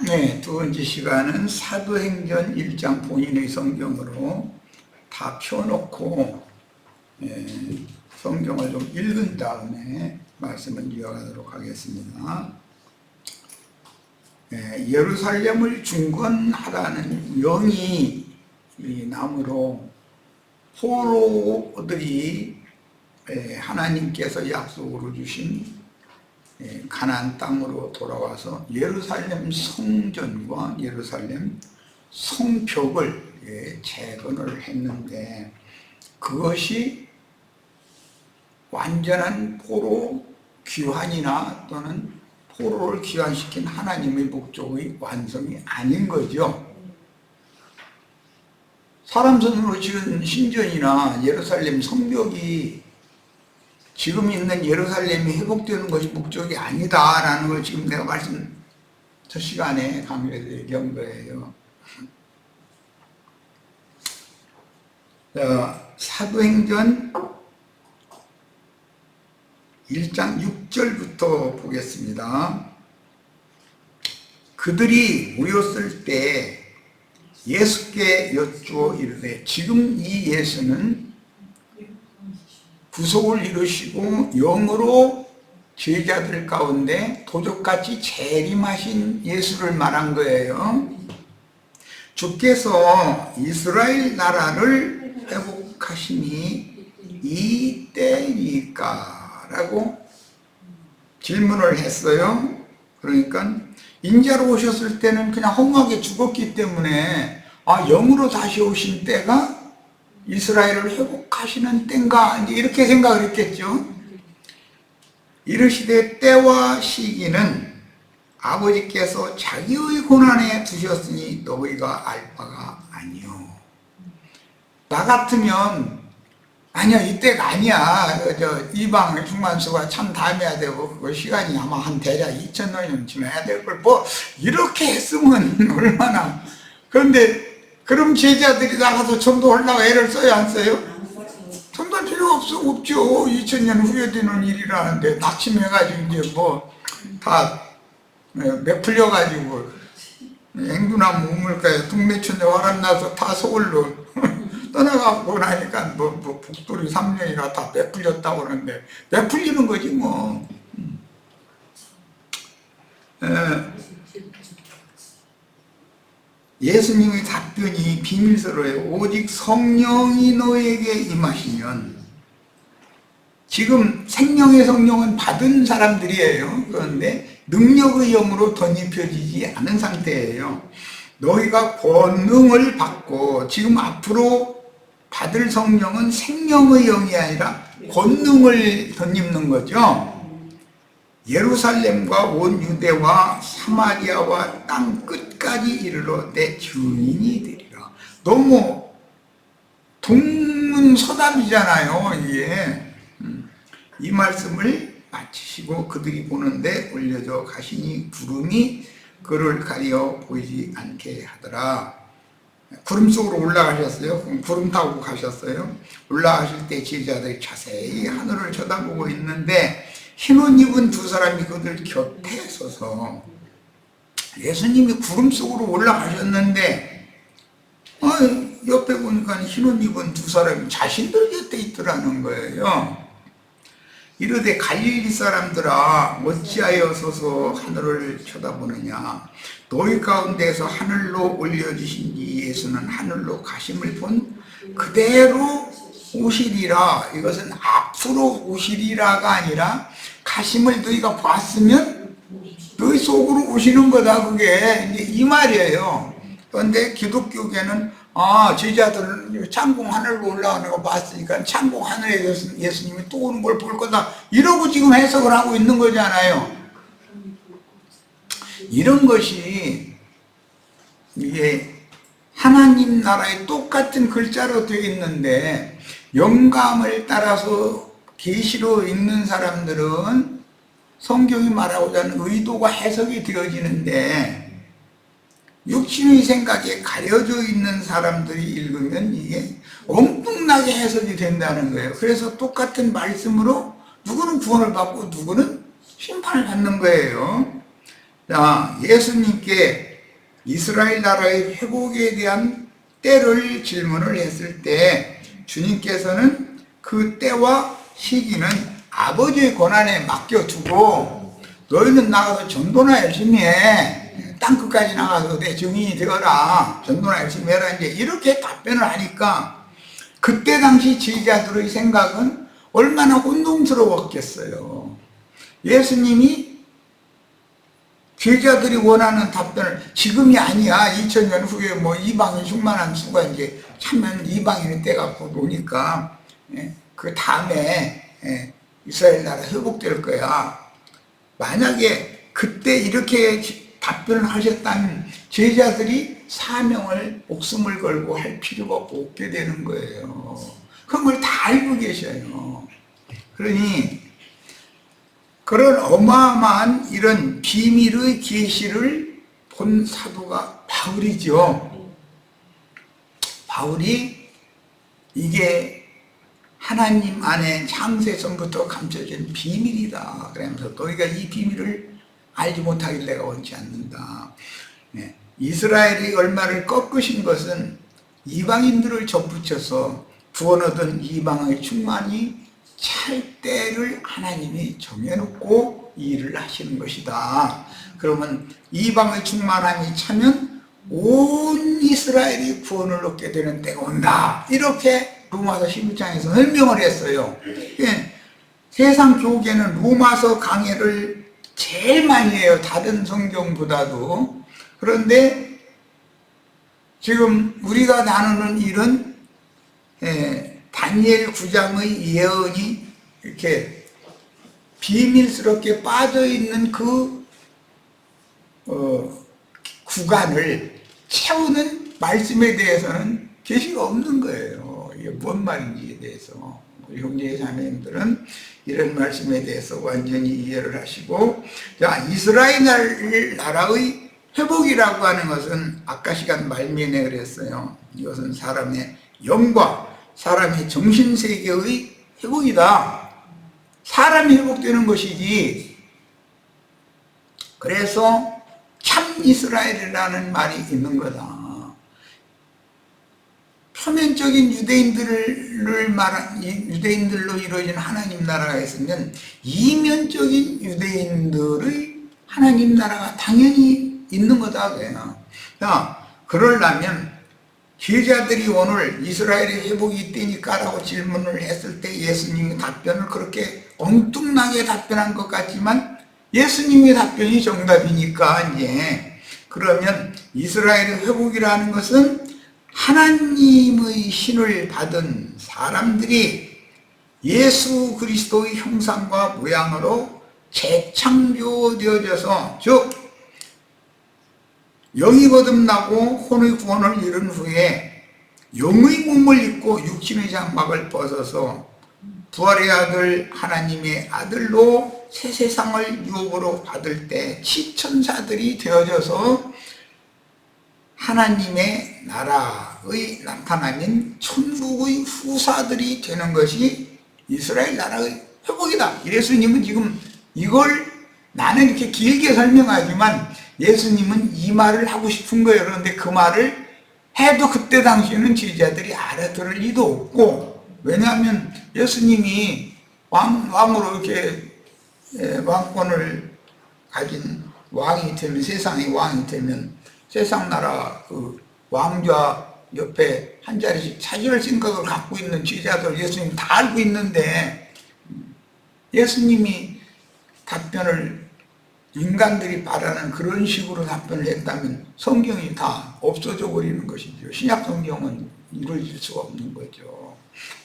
네, 두 번째 시간은 사도행전 1장 본인의 성경으로 다 펴놓고 성경을 좀 읽은 다음에 말씀을 이어가도록 하겠습니다. 예루살렘을 중건하라는 영이 나무로 포로들이 하나님께서 약속으로 주신 가나안 땅으로 돌아와서 예루살렘 성전과 예루살렘 성벽을 재건을 했는데, 그것이 완전한 포로 귀환이나 또는 포로를 귀환시킨 하나님의 목적의 완성이 아닌 거죠. 사람 손으로 지은 신전이나 예루살렘 성벽이 지금 있는 예루살렘이 회복되는 것이 목적이 아니다라는 걸 지금 내가 첫 시간에 강의에서 얘기한 거예요. 사도행전 1장 6절부터 보겠습니다. 그들이 모였을 때 예수께 여쭈어 이르되, 지금 이 예수는 구속을 이루시고 영으로 제자들 가운데 도적같이 재림하신 예수를 말한 거예요. 주께서 이스라엘 나라를 회복하시니 이때니까? 라고 질문을 했어요. 그러니까 인자로 오셨을 때는 그냥 허무하게 죽었기 때문에 영으로 다시 오신 때가 이스라엘을 회복하시는 때인가, 이렇게 생각을 했겠죠. 이르시되 때와 시기는 아버지께서 자기의 고난에 두셨으니 너희가 알 바가 아니요. 나 같으면 아니야, 이때가 아니야. 이방 충만수가 참 담해야 되고 그 시간이 아마 한 대략 2000년 지나야 될 걸 이렇게 했으면 얼마나. 그런데 그럼 제자들이 나가서 전도하려고 애를 써야 안 써요? 전도할 필요가 없죠. 2000년 후에 되는 일이라는데 낙심해가지고 이제 다 매풀려가지고 앵두나무 우물가에 동네천에 화란나서 다 서울로 떠나가고 나니까 북돌이 3년이나 다 매풀렸다고 그러는데 매풀리는 거지 뭐. 예수님의 답변이 비밀스러워요. 오직 성령이 너에게 임하시면. 지금 생명의 성령은 받은 사람들이에요. 그런데 능력의 영으로 덧입혀지지 않은 상태예요. 너희가 권능을 받고, 지금 앞으로 받을 성령은 생명의 영이 아니라 권능을 덧입는 거죠. 예루살렘과 온 유대와 사마리아와 땅 끝까지 이르러 내 증인이 되리라. 너무 동문서답이잖아요, 이게. 이 말씀을 마치시고 그들이 보는데 올려져 가시니 구름이 그를 가려 보이지 않게 하더라. 구름 속으로 올라가셨어요. 구름 타고 가셨어요. 올라가실 때 제자들이 자세히 하늘을 쳐다보고 있는데 흰옷 입은 두 사람이 그들 곁에 서서, 예수님이 구름 속으로 올라가셨는데 옆에 보니까 흰옷 입은 두 사람이 자신들 곁에 있더라는 거예요. 이르되 갈릴리 사람들아, 어찌하여 서서 하늘을 쳐다보느냐? 너희 가운데서 하늘로 올려주신 이 예수는 하늘로 가심을 본 그대로 오시리라. 이것은 앞으로 오시리라가 아니라 가심을 너희가 봤으면 너희 속으로 오시는 거다. 그게 이제 이 말이에요. 그런데 기독교계는 제자들은 창공 하늘로 올라가는 거 봤으니까 창공 하늘에 예수님이 또 오는 걸 볼 거다, 이러고 지금 해석을 하고 있는 거잖아요. 이런 것이 이게 하나님 나라에 똑같은 글자로 되어 있는데 영감을 따라서 계시로 읽는 사람들은 성경이 말하고자 하는 의도가 해석이 되어지는데, 육신의 생각에 가려져 있는 사람들이 읽으면 이게 엉뚱나게 해석이 된다는 거예요. 그래서 똑같은 말씀으로 누구는 구원을 받고 누구는 심판을 받는 거예요. 자, 예수님께 이스라엘 나라의 회복에 대한 때를 질문을 했을 때 주님께서는 그 때와 시기는 아버지의 권한에 맡겨두고 너희는 나가서 전도나 열심히 해. 땅끝까지 나가서 내 증인이 되어라. 전도나 열심히 해라. 이제 이렇게 답변을 하니까 그때 당시 제자들의 생각은 얼마나 혼동스러웠겠어요. 예수님이 제자들이 원하는 답변을 지금이 아니야. 2000년 후에 뭐 이방인 충만한 수가 이제 참면 이방인의 때가 곧 오니까 그 다음에 이스라엘 나라 회복될 거야. 만약에 그때 이렇게 답변을 하셨다면 제자들이 사명을 목숨을 걸고 할 필요가 없게 되는 거예요. 그런 걸 다 알고 계셔요. 그러니 그런 어마어마한 이런 비밀의 계시를 본 사도가 바울이죠. 바울이 이게 하나님 안에 창세전부터 감춰진 비밀이다. 그러면서 너희가 이 비밀을 알지 못하길 내가 원치 않는다. 이스라엘이 얼마를 꺾으신 것은 이방인들을 접붙여서 구원 얻은 이방의 충만이 찰 때를 하나님이 정해놓고 일을 하시는 것이다. 그러면 이방의 충만함이 차면 온 이스라엘이 구원을 얻게 되는 때가 온다. 이렇게 로마서 11장에서 설명을 했어요. 세상 교계는 로마서 강해를 제일 많이 해요. 다른 성경보다도. 그런데 지금 우리가 나누는 일은 다니엘 9장의 예언이 이렇게 비밀스럽게 빠져있는 그 구간을 채우는 말씀에 대해서는 계시가 없는 거예요. 이게 뭔 말인지에 대해서 형제 자매님들은 이런 말씀에 대해서 완전히 이해를 하시고, 자, 이스라엘 나라의 회복이라고 하는 것은 아까 시간 말미에 그랬어요. 이것은 사람의 영과 사람의 정신세계의 회복이다. 사람이 회복되는 것이지. 그래서 참 이스라엘이라는 말이 있는 거다. 표면적인 유대인들로 이루어진 하나님 나라가 있으면 이면적인 유대인들의 하나님 나라가 당연히 있는 거다. 자, 그러려면 제자들이 오늘 이스라엘의 회복이 이때니까라고 질문을 했을 때 예수님이 답변을 그렇게 엉뚱하게 답변한 것 같지만 예수님의 답변이 정답이니까 이제 그러면 이스라엘의 회복이라는 것은 하나님의 신을 받은 사람들이 예수 그리스도의 형상과 모양으로 재창조되어져서 즉 영이 거듭나고 혼의 구원을 이룬 후에 영의 몸을 입고 육신의 장막을 벗어서 부활의 아들 하나님의 아들로 새 세상을 유업으로 받을 때 지천사들이 되어져서 하나님의 나라의 나타남인 천국의 후사들이 되는 것이 이스라엘 나라의 회복이다. 예수님은 지금 이걸 나는 이렇게 길게 설명하지만 예수님은 이 말을 하고 싶은 거예요. 그런데 그 말을 해도 그때 당시에는 제자들이 알아들을 리도 없고, 왜냐하면 예수님이 왕으로 이렇게 왕권을 가진 왕이 되면, 세상의 왕이 되면 세상 나라 그 왕좌 옆에 한 자리씩 차지할 생각을 갖고 있는 제자들 예수님 다 알고 있는데 예수님이 답변을 인간들이 바라는 그런 식으로 답변을 했다면 성경이 다 없어져 버리는 것이죠. 신약 성경은 이루어질 수가 없는 거죠.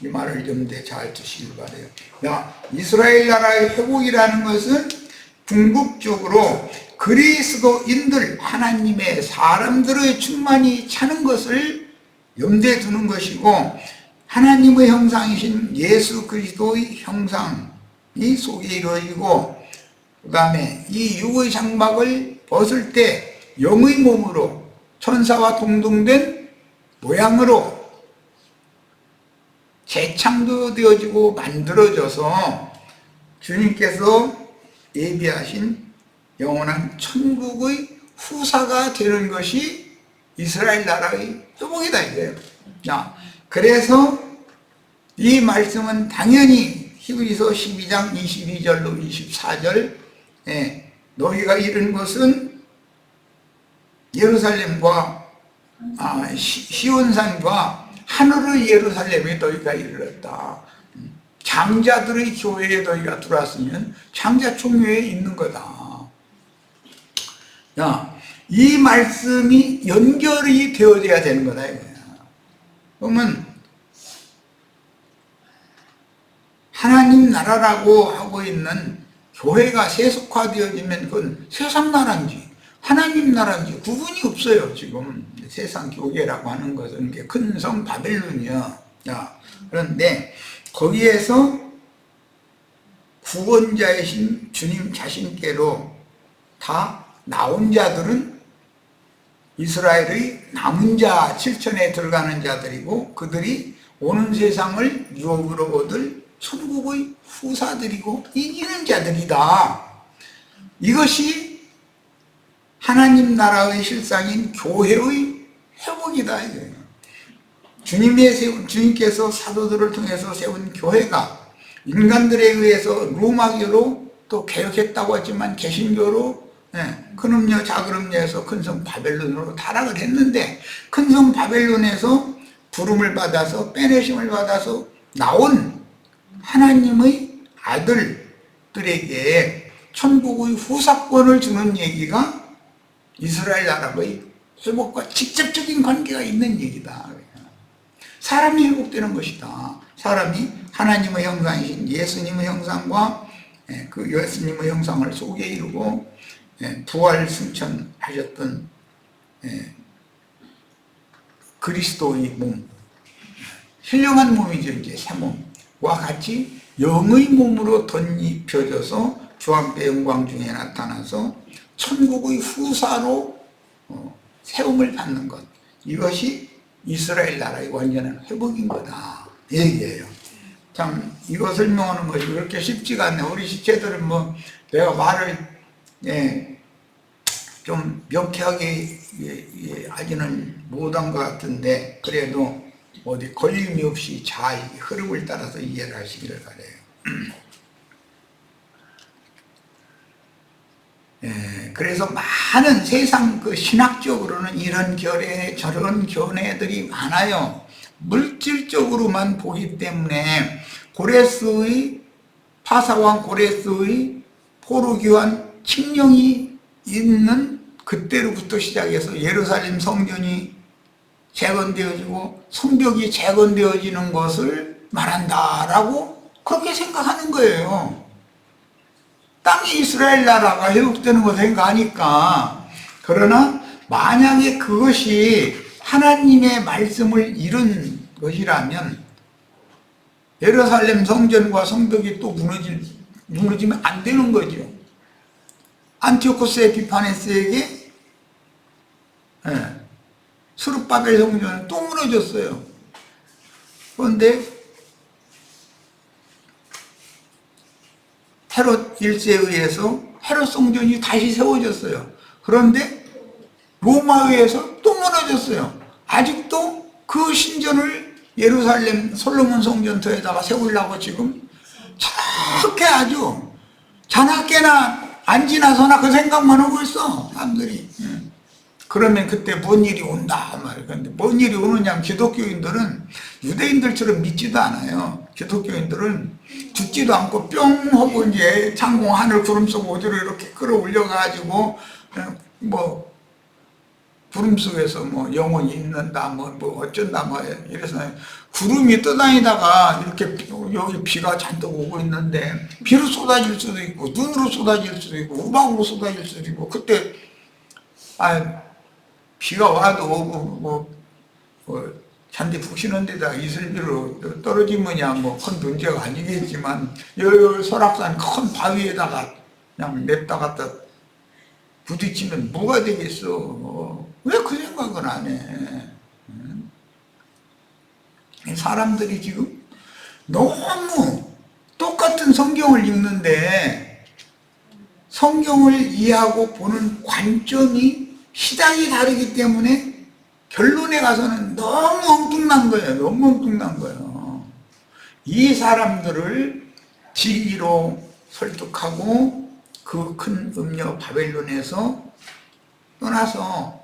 이 말을 염두에 잘 두시길 바라요. 야, 이스라엘 나라의 회복이라는 것은 궁극적으로 그리스도인들, 하나님의 사람들의 충만이 차는 것을 염두에 두는 것이고, 하나님의 형상이신 예수 그리스도의 형상이 속에 이루어지고, 그 다음에 이 육의 장막을 벗을 때 영의 몸으로 천사와 동등된 모양으로 재창조되어지고 만들어져서 주님께서 예비하신 영원한 천국의 후사가 되는 것이 이스라엘 나라의 회복이다 이거예요. 자, 그래서 이 말씀은 당연히 히브리서 12장 22절로 24절 너희가 이룬 것은 예루살렘과 시온산과 하늘의 예루살렘에 너희가 이르렀다. 장자들의 교회에 너희가 들어왔으면 장자 총회에 있는 거다. 야, 이 말씀이 연결이 되어져야 되는 거다 이거야. 그러면 하나님 나라라고 하고 있는 교회가 세속화되어지면 그건 세상 나라인지 하나님 나라인지 구분이 없어요. 지금 세상 교계라고 하는 것은 큰 성 바벨론이야. 야, 그런데 거기에서 구원자이신 주님 자신께로 다 나온 자들은 이스라엘의 남은 자 7천에 들어가는 자들이고 그들이 오는 세상을 유업으로 얻을 천국의 후사들이고 이기는 자들이다. 이것이 하나님 나라의 실상인 교회의 회복이다. 주님께서 사도들을 통해서 세운 교회가 인간들에 의해서 로마교로 또 개혁했다고 하지만 개신교로 큰음녀 작은음녀에서 큰성 바벨론으로 타락을 했는데 큰성 바벨론에서 부름을 받아서 빼내심을 받아서 나온 하나님의 아들들에게 천국의 후사권을 주는 얘기가 이스라엘 나라의 회복과 직접적인 관계가 있는 얘기다. 사람이 회복되는 것이다. 사람이 하나님의 형상이신 예수님의 형상과 그 예수님의 형상을 속에 이루고 부활 승천하셨던 그리스도의 몸, 힐령한 몸이죠. 이제 새 몸과 같이 영의 몸으로 덧입혀져서 주왕께 영광 중에 나타나서 천국의 후사로 세움을 받는 것, 이것이 이스라엘 나라의 완전한 회복인 거다 이 얘기예요. 참 이거 설명하는 것이 그렇게 쉽지가 않네. 우리 시체들은 뭐 내가 말을 좀 명쾌하게 하지는 못한 것 같은데 그래도 어디 걸림이 없이 잘 흐름을 따라서 이해를 하시기를 바라요. 그래서 많은 세상 그 신학적으로는 이런 견해 저런 견해들이 많아요. 물질적으로만 보기 때문에 고레스의 파사왕 고레스의 포로기환 칙령이 있는 그때로부터 시작해서 예루살렘 성전이 재건되어지고 성벽이 재건되어지는 것을 말한다라고 그렇게 생각하는 거예요. 땅이 이스라엘 나라가 회복되는 것을 생각하니까. 그러나 만약에 그것이 하나님의 말씀을 이룬 것이라면 예루살렘 성전과 성벽이 또 무너지면 안 되는 거죠. 안티오코스 에피파네스에게 스룹바벨 성전은 또 무너졌어요. 그런데 헤롯 1세에 의해서 헤롯 성전이 다시 세워졌어요. 그런데 로마에 의해서 또 무너졌어요. 아직도 그 신전을 예루살렘 솔로몬 성전터에다가 세우려고 지금 저렇게 아주 자나깨나 안 지나서나 그 생각만 하고 있어 사람들이. 그러면 그때 뭔 일이 온다 말이야. 근데 뭔 일이 오느냐면 기독교인들은 유대인들처럼 믿지도 않아요. 기독교인들은 죽지도 않고 뿅 하고 이제 창공 하늘 구름 속 오디로 이렇게 끌어올려 가지고 뭐 구름 속에서 뭐 영혼이 있는다 뭐 어쩐다 뭐 이래서 구름이 떠다니다가 이렇게 여기 비가 잔뜩 오고 있는데 비로 쏟아질 수도 있고 눈으로 쏟아질 수도 있고 우박으로 쏟아질 수도 있고 그때 비가 와도 오고 잔디 푹 쉬는 데다 이슬비로 떨어지면야 뭐 큰 문제가 아니겠지만 여 설악산 큰 바위에다가 그냥 냅다 갖다 부딪히면 뭐가 되겠어. 왜 그 생각을 안 해? 사람들이 지금 너무 똑같은 성경을 읽는데 성경을 이해하고 보는 관점이 시작이 다르기 때문에 결론에 가서는 너무 엉뚱난 거예요. 너무 엉뚱난 거예요. 이 사람들을 진리로 설득하고 그 큰 음녀 바벨론에서 떠나서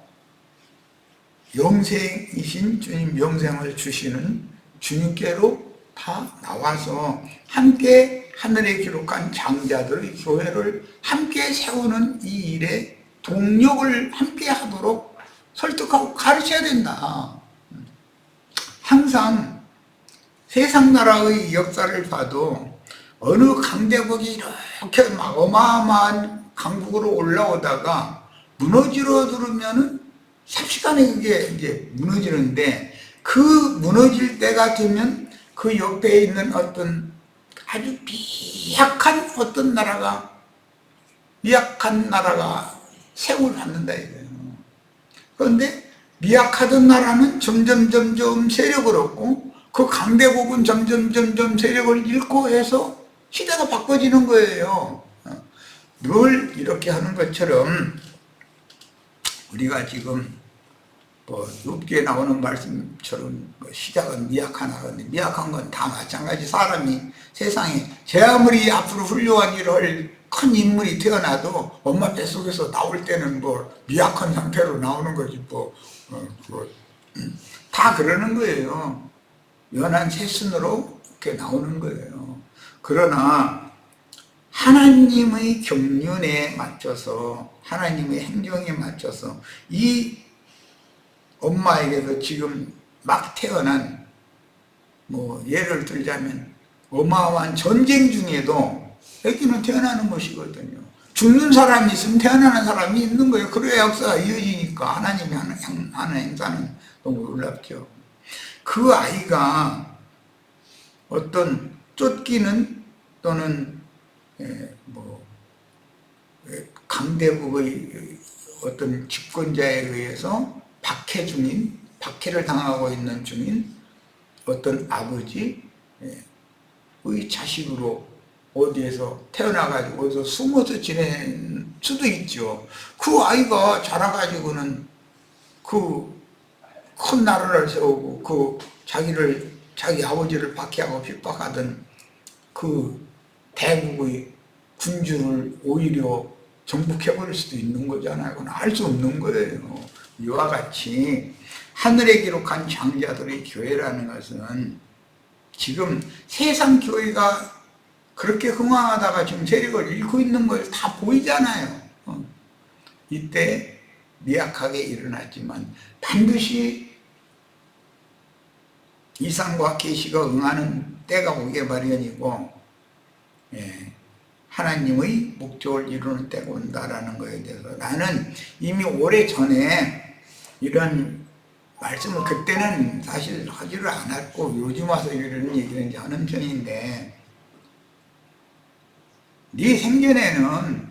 영생이신 주님, 영생을 주시는 주님께로 다 나와서 함께 하늘에 기록한 장자들의 교회를 함께 세우는 이 일에 동력을 함께 하도록 설득하고 가르쳐야 된다. 항상 세상 나라의 역사를 봐도 어느 강대국이 이렇게 막 어마어마한 강국으로 올라오다가 무너지러 들으면은 삽시간에 그게 이제 무너지는데, 그 무너질 때가 되면 그 옆에 있는 어떤 아주 미약한 어떤 나라가, 미약한 나라가 세움을 받는다 이거예요. 그런데 미약하던 나라는 점점 세력을 얻고, 그 강대국은 점점 세력을 잃고 해서 시대가 바꿔지는 거예요. 늘 이렇게 하는 것처럼 우리가 지금 뭐 욥기에 나오는 말씀처럼 시작은 미약한 나라인데, 미약한 건 다 마찬가지. 사람이 세상에 제 아무리 앞으로 훌륭한 일을 할 큰 인물이 태어나도 엄마 뱃속에서 나올 때는 뭐 미약한 상태로 나오는 거지 다 그러는 거예요. 연한 새순으로 이렇게 나오는 거예요. 그러나 하나님의 경륜에 맞춰서, 하나님의 행정에 맞춰서 이 엄마에게도 지금 막 태어난, 뭐 예를 들자면 어마어마한 전쟁 중에도 애기는 태어나는 것이거든요. 죽는 사람이 있으면 태어나는 사람이 있는 거예요. 그래야 역사가 이어지니까. 하나님이 하는 행사는 너무 놀랍죠. 그 아이가 어떤 쫓기는 또는 강대국의 어떤 집권자에 의해서 박해 중인, 박해를 당하고 있는 중인 어떤 아버지의 자식으로 어디에서 태어나가지고 어디서 숨어서 지낸 수도 있죠. 그 아이가 자라가지고는 그 큰 나라를 세우고 그 자기 아버지를 박해하고 핍박하던 그 대국의 군주를 오히려 정복해버릴 수도 있는 거잖아요. 그건 알 수 없는 거예요. 이와 같이 하늘에 기록한 장자들의 교회라는 것은 지금 세상 교회가 그렇게 흥황하다가 지금 세력을 잃고 있는 걸 다 보이잖아요. 이때 미약하게 일어났지만 반드시 이상과 계시가 응하는 때가 오게 마련이고, 하나님의 목적을 이루는 때가 온다라는 것에 대해서 나는 이미 오래전에 이런 말씀을 그때는 사실 하지를 않았고 요즘 와서 이런 얘기를 이제 하는 편인데, 네 생전에는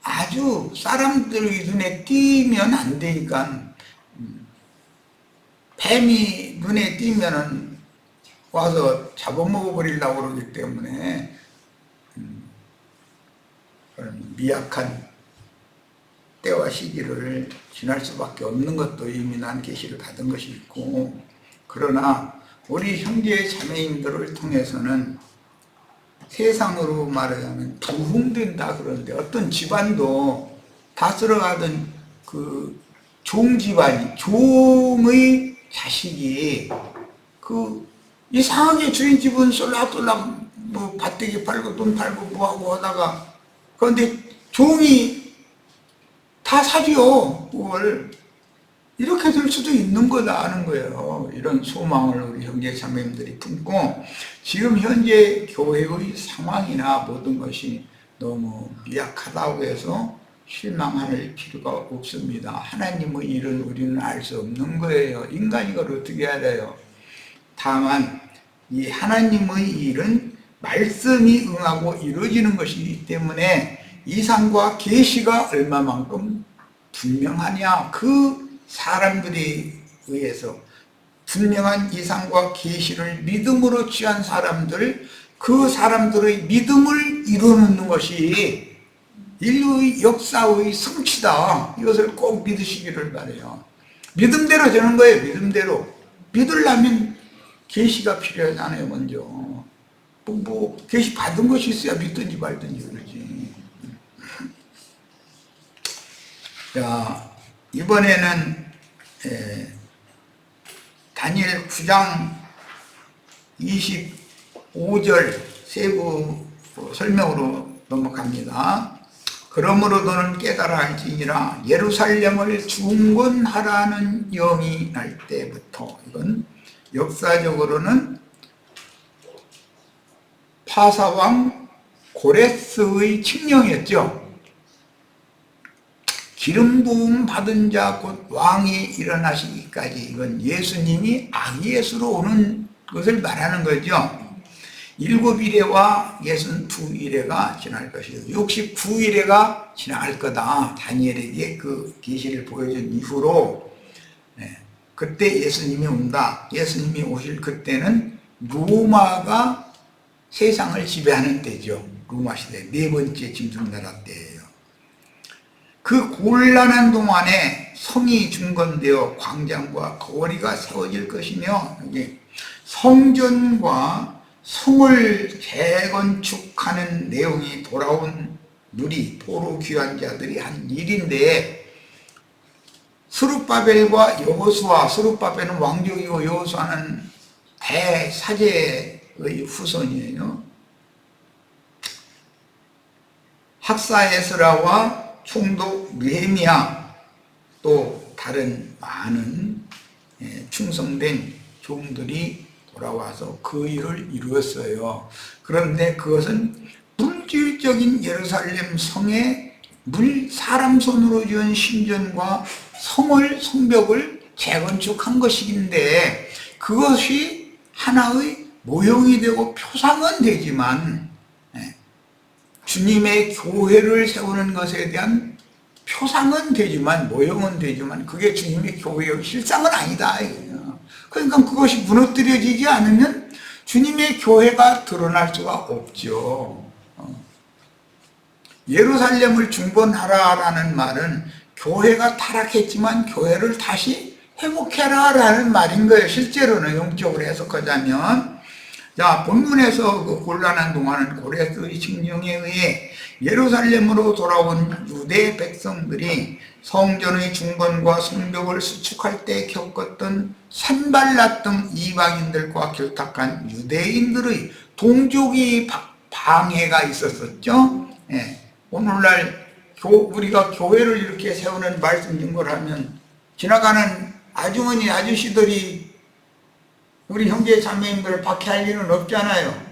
아주 사람들의 눈에 띄면 안 되니까, 뱀이 눈에 띄면은 와서 잡아먹어 버리려고 그러기 때문에 미약한 때와 시기를 지날 수밖에 없는 것도 이미 난 계시를 받은 것이 있고, 그러나 우리 형제 자매님들을 통해서는 세상으로 말하자면 부흥된다 그러는데, 어떤 집안도 다스려가던 그 종집안이, 종의 자식이 그 이상하게 주인 집은 쏠락쏠락 뭐 밭대기 팔고 돈 팔고 뭐하고 하다가, 그런데 종이 다 사죠. 그걸 이렇게 될 수도 있는 거다 하는 거예요. 이런 소망을 우리 형제 자매님들이 품고, 지금 현재 교회의 상황이나 모든 것이 너무 미약하다고 해서 실망할 필요가 없습니다. 하나님의 일은 우리는 알 수 없는 거예요. 인간이 그걸 어떻게 알아요? 다만 이 하나님의 일은 말씀이 응하고 이루어지는 것이기 때문에 이상과 계시가 얼마만큼 분명하냐, 그 사람들에 의해서 분명한 이상과 계시를 믿음으로 취한 사람들, 그 사람들의 믿음을 이루는 것이 인류의 역사의 성취다. 이것을 꼭 믿으시기를 바라요. 믿음대로 되는 거예요. 믿음대로. 믿으려면 계시가 필요하잖아요. 먼저 계시 받은 것이 있어야 믿든지 말든지 그러지. 자, 이번에는 다니엘 9장 25절 세부 설명으로 넘어갑니다. 그러므로 너는 깨달아 할지니라 예루살렘을 중건하라는 영이 날 때부터. 이건 역사적으로는 파사왕 고레스의 칙령이었죠. 기름 부음 받은 자 곧 왕이 일어나시기까지. 이건 예수님이 아기예수로 오는 것을 말하는 거죠. 7일에와 62일에가 지날 것이요 69일에가 지나갈 거다. 다니엘에게 그 계시를 보여준 이후로 그때 예수님이 온다. 예수님이 오실 그때는 로마가 세상을 지배하는 때죠. 로마 시대 네 번째 짐승나라 때예요. 그 곤란한 동안에 성이 중건되어 광장과 거리가 세워질 것이며, 성전과 성을 재건축하는 내용이 돌아온 누리 포로 귀환 자들이 한 일인데, 스룹바벨과 여호수아, 스룹바벨은 왕족이고 여호수아는 대사제의 후손이에요. 학사 에스라와 총독 느헤미야, 또 다른 많은 충성된 종들이 돌아와서 그 일을 이루었어요. 그런데 그것은 물질적인 예루살렘 성의 사람 손으로 지은 신전과 성벽을 재건축한 것인데, 그것이 하나의 모형이 되고 표상은 되지만 주님의 교회를 세우는 것에 대한 표상은 되지만, 모형은 되지만, 그게 주님의 교회의 실상은 아니다. 그러니까 그것이 무너뜨려지지 않으면 주님의 교회가 드러날 수가 없죠. 예루살렘을 중건하라라는 말은 교회가 타락했지만 교회를 다시 회복해라라는 말인 거예요. 실제로는 영적으로 해석하자면. 자, 본문에서 그 곤란한 동안은 고레스의 칙령에 의해 예루살렘으로 돌아온 유대 백성들이 성전의 중건과 성벽을 수축할 때 겪었던 산발랏 등 이방인들과 결탁한 유대인들의 동족이 방해가 있었었죠. 오늘날 우리가 교회를 이렇게 세우는 말씀 증거를 하면 지나가는 아주머니 아저씨들이 우리 형제 자매님들을 박해할 일은 없잖아요.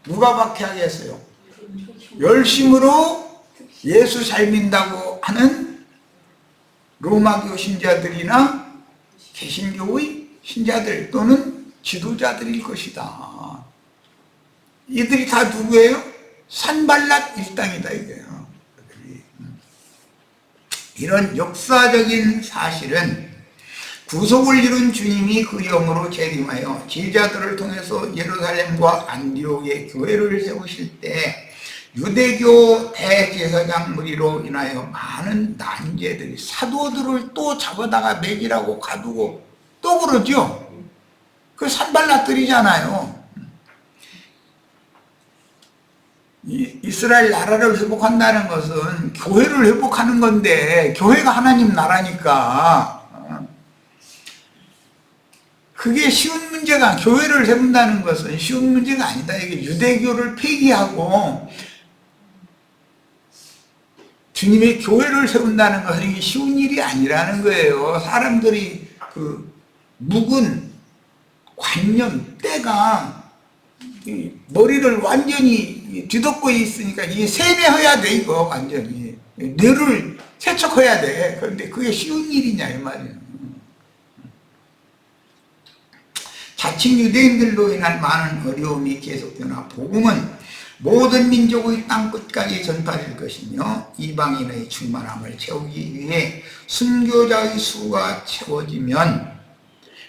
누가 박해하겠어요? 열심으로 예수 잘 믿는다고 하는 로마교 신자들이나 개신교의 신자들 또는 지도자들일 것이다. 이들이 다 누구예요? 산발랏 일당이다 이거예요. 이런 역사적인 사실은 구속을 이룬 주님이 그 영으로 재림하여 제자들을 통해서 예루살렘과 안디옥의 교회를 세우실 때 유대교 대제사장 무리로 인하여 많은 난제들이, 사도들을 또 잡아다가 매질하고 가두고 또 그러죠. 그 산발랏들이잖아요. 이스라엘 나라를 회복한다는 것은 교회를 회복하는 건데, 교회가 하나님 나라니까 그게 쉬운 문제가, 교회를 세운다는 것은 쉬운 문제가 아니다. 이게 유대교를 폐기하고 주님의 교회를 세운다는 것은 이게 쉬운 일이 아니라는 거예요. 사람들이 그 묵은 관념, 때가 머리를 완전히 뒤덮고 있으니까 이게 세뇌해야 돼. 이거 완전히 뇌를 세척해야 돼. 그런데 그게 쉬운 일이냐 이 말이에요. 자칭 유대인들로 인한 많은 어려움이 계속되나 복음은 모든 민족의 땅끝까지 전파될 것이며, 이방인의 충만함을 채우기 위해 순교자의 수가 채워지면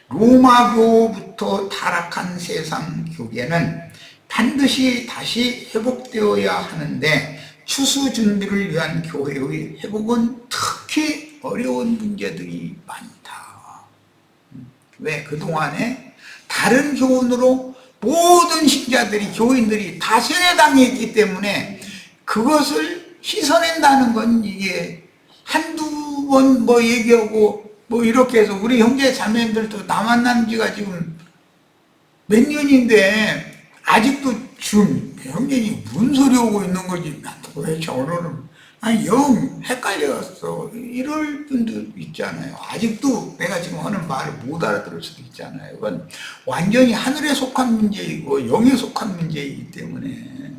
로마교부터 타락한 세상 교계는 반드시 다시 회복되어야 하는데, 추수 준비를 위한 교회의 회복은 특히 어려운 문제들이 많다. 왜? 그동안에 다른 교훈으로 모든 신자들이, 교인들이 다 세뇌당해 있기 때문에 그것을 씻어낸다는 건 이게 한두 번 뭐 얘기하고 뭐 이렇게 해서 우리 형제 자매들도 나 만난 지가 지금 몇 년인데 아직도 지금 형제님 무슨 소리 하고 있는 거지? 도대체 오늘은 아니 영 헷갈렸어. 이럴 분도 있잖아요. 아직도 내가 지금 하는 말을 못 알아들을 수도 있잖아요. 이건 완전히 하늘에 속한 문제이고 영에 속한 문제이기 때문에.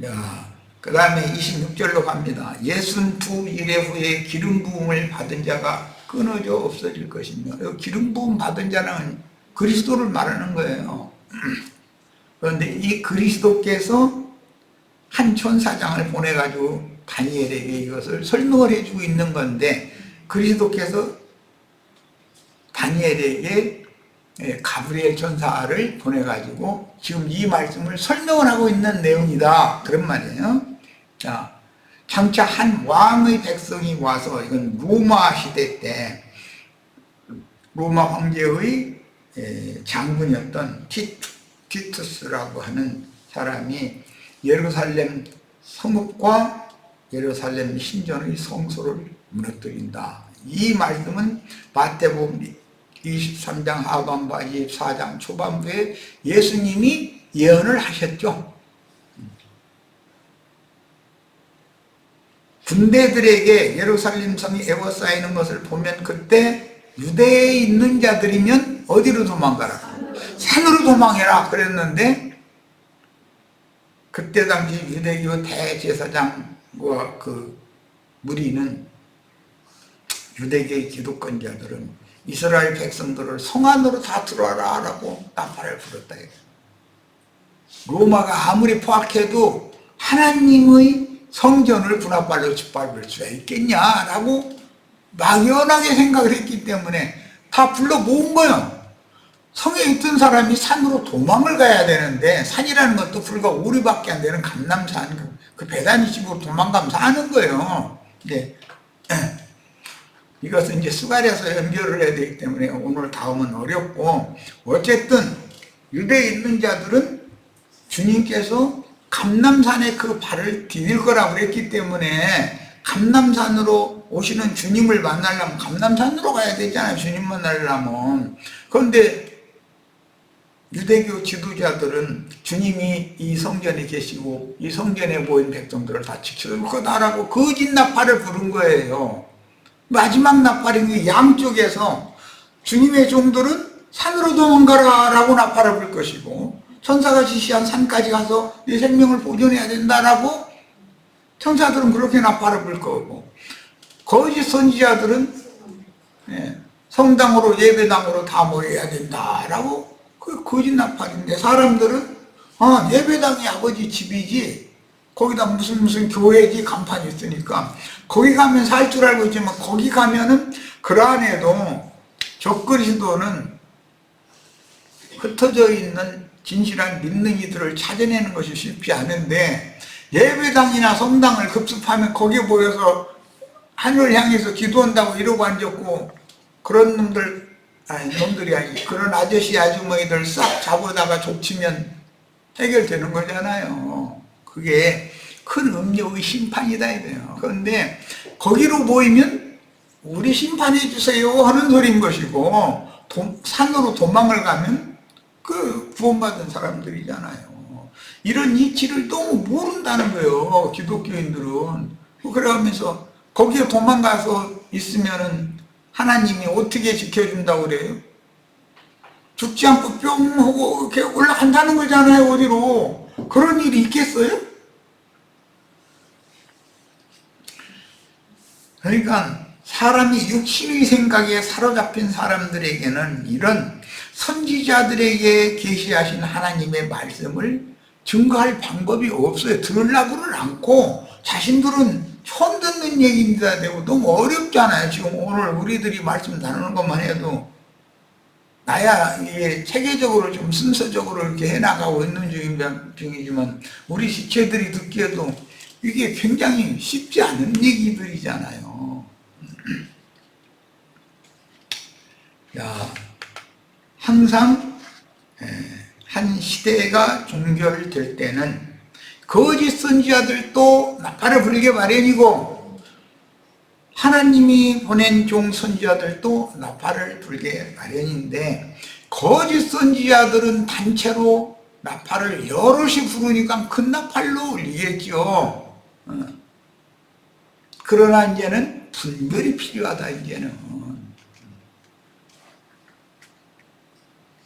야, 그 다음에 26절로 갑니다. 62일의 후에 기름 부음을 받은 자가 끊어져 없어질 것이며, 기름 부음 받은 자는 그리스도를 말하는 거예요. 그런데 이 그리스도께서 한 천사장을 보내가지고 다니엘에게 이것을 설명을 해주고 있는 건데, 그리스도께서 다니엘에게 가브리엘 천사를 보내가지고 지금 이 말씀을 설명을 하고 있는 내용이다, 그런 말이에요. 자, 장차 한 왕의 백성이 와서, 이건 로마 시대 때 로마 황제의 장군이었던 티투스라고 하는 사람이 예루살렘 성읍과 예루살렘 신전의 성소를 무너뜨린다. 이 말씀은 마태복음 23장 하반부와 24장 초반부에 예수님이 예언을 하셨죠. 군대들에게 예루살렘 성이 에워싸이는 것을 보면 그때 유대에 있는 자들이면 어디로 도망가라? 산으로 도망해라 그랬는데, 그때 당시 유대교 대제사장과 그 무리는, 유대교의 기득권자들은 이스라엘 백성들을 성 안으로 다 들어와라 라고 나팔을 불었다. 로마가 아무리 포악해도 하나님의 성전을 분합발로 짓밟을 수가 있겠냐라고 막연하게 생각을 했기 때문에 다 불러 모은 거예요. 성에 있던 사람이 산으로 도망을 가야 되는데, 산이라는 것도 불과 오리밖에 안 되는 감남산, 그 배단위 집으로 도망가면 사는 거예요. 네. 이것은 이제 수가려서 연결을 해야 되기 때문에 오늘 다음은 어렵고, 어쨌든 유대에 있는 자들은 주님께서 감람산에 그 발을 디딜 거라고 그랬기 때문에 감람산으로 오시는 주님을 만나려면 감람산으로 가야 되잖아요. 주님 만나려면. 그런데 유대교 지도자들은 주님이 이 성전에 계시고 이 성전에 모인 백성들을 다 지켜줄 거다라고 거짓 나팔을 부른 거예요. 마지막 나팔인 게 양쪽에서 주님의 종들은 산으로 도망가라 라고 나팔을 불 것이고, 천사가 지시한 산까지 가서 네 생명을 보존해야 된다라고 천사들은 그렇게 나팔을 불 거고, 거짓 선지자들은 성당으로 예배당으로 다 모여야 된다라고 그 거짓 나팔인데, 사람들은 예배당이 아버지 집이지 거기다 무슨 교회지 간판이 있으니까 거기 가면 살 줄 알고 있지만, 거기 가면은 그 안에도 적그리스도는 흩어져 있는 진실한 믿는 이들을 찾아내는 것이 쉽지 않은데, 예배당이나 성당을 급습하면 거기에 모여서 하늘을 향해서 기도한다고 이러고 앉았고, 그런 놈들이 아니, 그런 아저씨 아주머니들 싹 잡아다가 족치면 해결되는 거잖아요. 그게 큰 음료의 심판이다 이거예요. 그런데 거기로 모이면 우리 심판해 주세요 하는 소리인 것이고, 산으로 도망을 가면 그 구원받은 사람들이잖아요. 이런 이치를 너무 모른다는 거예요, 기독교인들은. 그러면서 거기에 도망가서 있으면은 하나님이 어떻게 지켜준다고 그래요? 죽지 않고 뿅 하고 이렇게 올라간다는 거잖아요, 어디로. 그런 일이 있겠어요? 그러니까 사람이 육신의 생각에 사로잡힌 사람들에게는 이런 선지자들에게 계시하신 하나님의 말씀을 증거할 방법이 없어요. 들으려고는 않고, 자신들은 처음 듣는 얘기입니다 되고 너무 어렵잖아요. 지금 오늘 우리들이 말씀 나누는 것만 해도 나야 이게 체계적으로 좀 순서적으로 이렇게 해나가고 있는 중입니다. 중이지만 우리 시체들이 듣기에도 이게 굉장히 쉽지 않은 얘기들이잖아요. 야, 항상 한 시대가 종결될 때는 거짓 선지자들도 나팔을 불게 마련이고 하나님이 보낸 종 선지자들도 나팔을 불게 마련인데 거짓 선지자들은 단체로 나팔을 여럿이 부르니까 큰 나팔로 울리겠죠. 그러나 이제는 분별이 필요하다. 이제는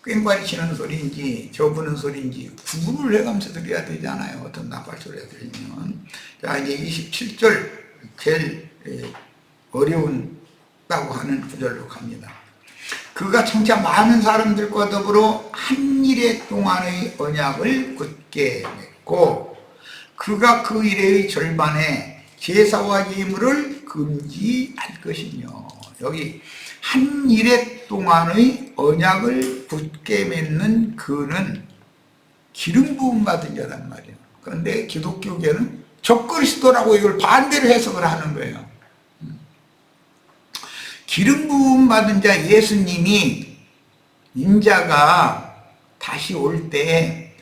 꽹과리 치는 소리인지 저 부는 소리인지 구분을 해가면서 들어야 되잖아요. 어떤 나팔 소리가 들리면. 자, 이제 27절 제일 어려운다고 하는 구절로 갑니다. 그가 청차 많은 사람들과 더불어 한 일해 동안의 언약을 굳게 맺고 그가 그 일의 절반에 제사와 예물을 금지할 것이며, 여기 한 일해 동안의 언약을 굳게 맺는 그는 기름 부음 받은 자란 말이에요. 그런데 기독교계는 적그리스도라고 이걸 반대로 해석을 하는 거예요. 기름 부음 받은 자 예수님이 인자가 다시 올 때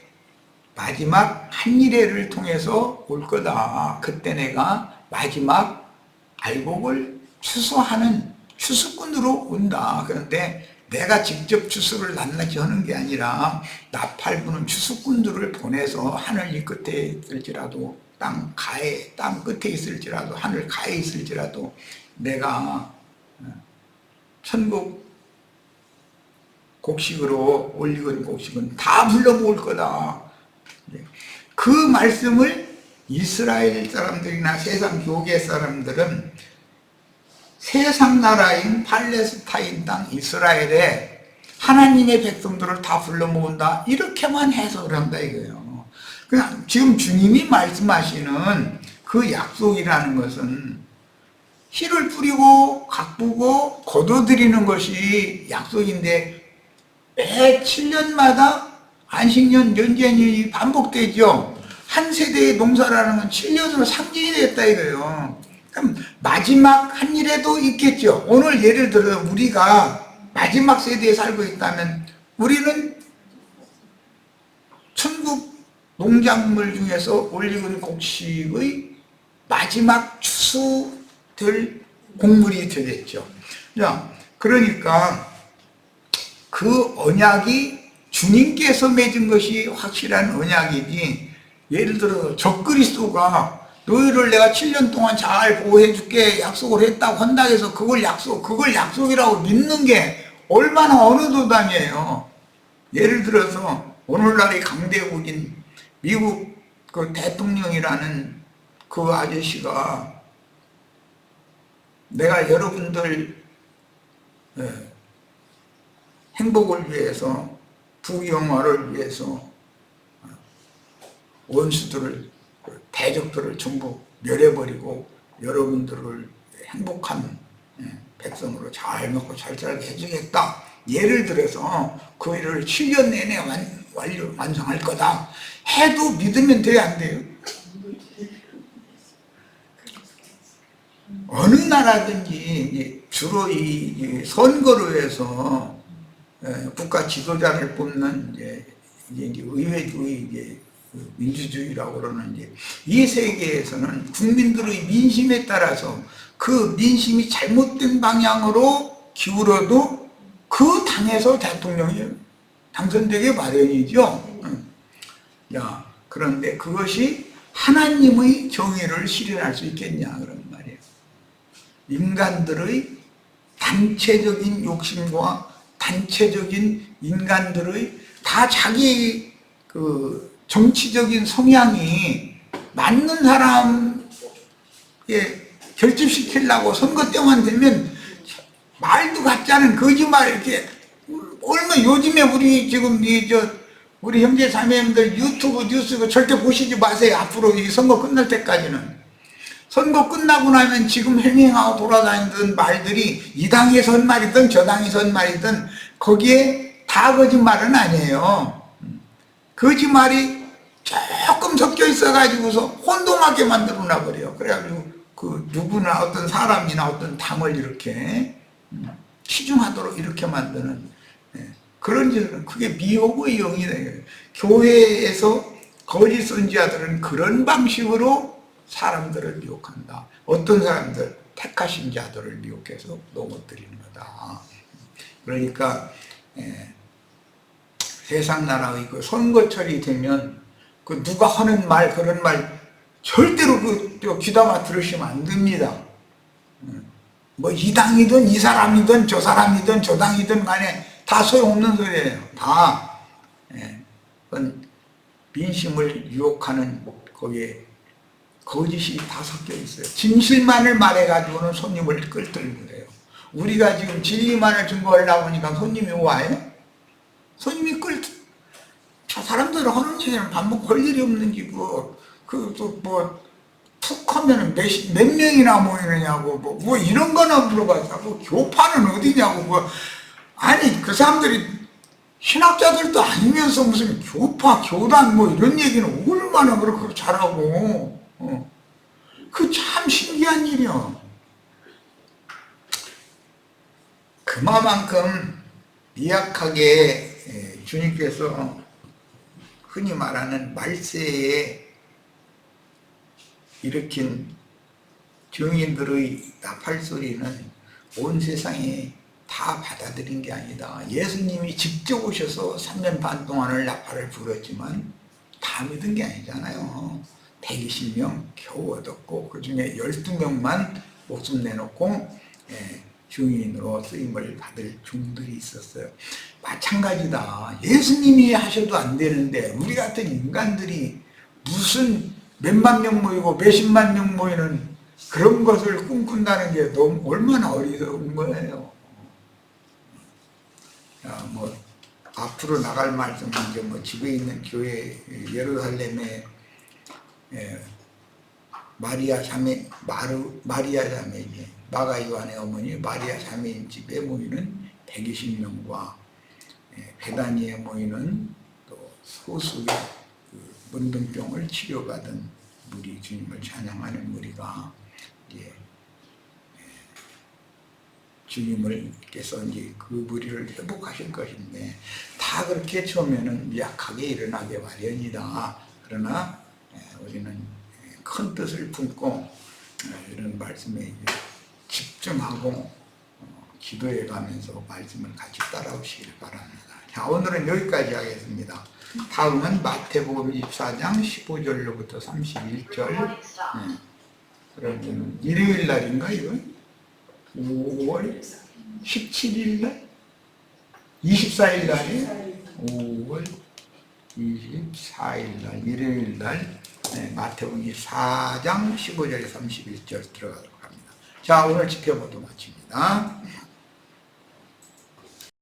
마지막 한 일회를 통해서 올 거다. 그때 내가 마지막 알곡을 추수하는 추수꾼으로 온다. 그런데 내가 직접 추수를 낱낱이 하는 게 아니라 나팔 부는 추수꾼들을 보내서 하늘 이 끝에 있을지라도 땅 끝에 있을지라도 하늘 가에 있을지라도 내가 천국 곡식으로 올리건 곡식은 다 불러 모을 거다. 그 말씀을 이스라엘 사람들이나 세상 교계 사람들은 세상 나라인 팔레스타인 땅 이스라엘에 하나님의 백성들을 다 불러 모은다, 이렇게만 해석을 한다 이거예요. 그냥 지금 주님이 말씀하시는 그 약속이라는 것은 씨를 뿌리고 가꾸고 거둬들이는 것이 약속인데 매 7년마다 안식년, 연제년이 반복되죠. 한 세대의 농사라는 건 7년으로 상징이 됐다 이거예요. 그럼 마지막 한 일에도 있겠죠. 오늘 예를 들어 우리가 마지막 세대에 살고 있다면 우리는 천국 농작물 중에서 올리는 곡식의 마지막 추수될 곡물이 되겠죠. 자, 그러니까 그 언약이 주님께서 맺은 것이 확실한 언약이지, 예를 들어 적그리스도가 너희를 내가 7년 동안 잘 보호해 줄게 약속을 했다고 한다 해서 그걸 약속이라고 믿는 게 얼마나 어느 도단이에요. 예를 들어서 오늘날의 강대국인 미국 그 대통령이라는 그 아저씨가 내가 여러분들 행복을 위해서, 부귀영화를 위해서 원수들을, 대적들을 전부 멸해버리고 여러분들을 행복한 백성으로 잘 먹고 잘 살게 해주겠다. 예를 들어서 그 일을 7년 내내 완성할 거다 해도 믿으면 돼요, 안 돼요? 어느 나라든지 주로 이 선거로 해서 국가 지도자를 뽑는 이제 의회주의, 이제 민주주의라고 그러는 이 세계에서는 국민들의 민심에 따라서 그 민심이 잘못된 방향으로 기울어도 그 당에서 대통령이 당선되게 마련이죠. 야, 그런데 그것이 하나님의 정의를 실현할 수 있겠냐 그런 말이에요. 인간들의 단체적인 욕심과 단체적인 인간들의 다 자기 그 정치적인 성향이 맞는 사람에 결집시키려고 선거 때만 되면 말도 같지 않은 거짓말, 이렇게 얼마, 요즘에 우리 지금 우리 형제 자매님들 유튜브 뉴스 절대 보시지 마세요. 앞으로 이 선거 끝날 때까지는. 선거 끝나고 나면 지금 행행하고 돌아다니던 말들이 이 당에서 한 말이든 저 당에서 한 말이든 거기에 다 거짓말은 아니에요. 거짓말이 조금 섞여 있어가지고서 혼동하게 만들어놔 버려요. 그래가지고 그 누구나 어떤 사람이나 어떤 당을 이렇게 치중하도록 이렇게 만드는 그런 짓은 그게 미혹의 영이다. 교회에서 거짓 선지자들은 그런 방식으로 사람들을 미혹한다. 어떤 사람들, 택하신 자들을 미혹해서 넘어뜨리는 거다. 그러니까 세상 나라의 그 선거철이 되면 그 누가 하는 말 그런 말 절대로 그 귀담아 들으시면 안 됩니다. 뭐 이 당이든 이 사람이든 저 사람이든 저 당이든 간에 다 소용없는 소리예요. 다 그건 민심을 유혹하는 거기에 거짓이 다 섞여 있어요. 진실만을 말해가지고는 손님을 끌들고 그래요. 우리가 지금 진리만을 증거하려고 하니까 손님이 와요? 손님이 저 사람들 하는 얘기는 밥 먹고 할 일이 없는 기고, 툭 하면은 몇 명이나 모이느냐고, 뭐 이런 거나 물어봐서, 교파는 어디냐고, 아니, 그 사람들이 신학자들도 아니면서 무슨 교파, 교단 뭐 이런 얘기는 얼마나 그렇게 잘하고, 그 참 신기한 일이야. 그만큼 미약하게 주님께서 흔히 말하는 말세에 일으킨 증인들의 나팔소리는 온 세상에 다 받아들인 게 아니다. 예수님이 직접 오셔서 3년 반 동안을 나팔을 불었지만 다 믿은 게 아니잖아요. 120명 겨우 얻었고 그 중에 12명만 목숨 내놓고 증인으로 쓰임을 받을 종들이 있었어요. 마찬가지다. 예수님이 하셔도 안 되는데 우리 같은 인간들이 무슨 몇만 명 모이고 몇십만 명 모이는 그런 것을 꿈꾼다는 게 너무 얼마나 어리석은 거예요. 뭐 앞으로 나갈 말씀은 이제 뭐 집에 있는 교회 예루살렘에 마리아 자매 마가 요한의 어머니 마리아 자매인 집에 모이는 120명과 베다니에 모이는 또 소수의 그 문둥병을 치료받은 무리, 주님을 찬양하는 무리가 이제 주님을께서 이제 그 무리를 회복하실 것인데 다 그렇게 처음에는 미약하게 일어나게 마련이다. 그러나 우리는 큰 뜻을 품고 이런 말씀에 집중하고 기도해 가면서 말씀을 같이 따라오시길 바랍니다. 자, 오늘은 여기까지 하겠습니다. 다음은 마태복음 24장 15절로부터 31절. 그러면 일요일 날인가 이건? 5월 17일 날? 24일 날이에요? 5월 24일 날, 일요일 날 마태복음 4장 15절에 31절 들어가도록 합니다. 자, 오늘 집회 모두 마칩니다.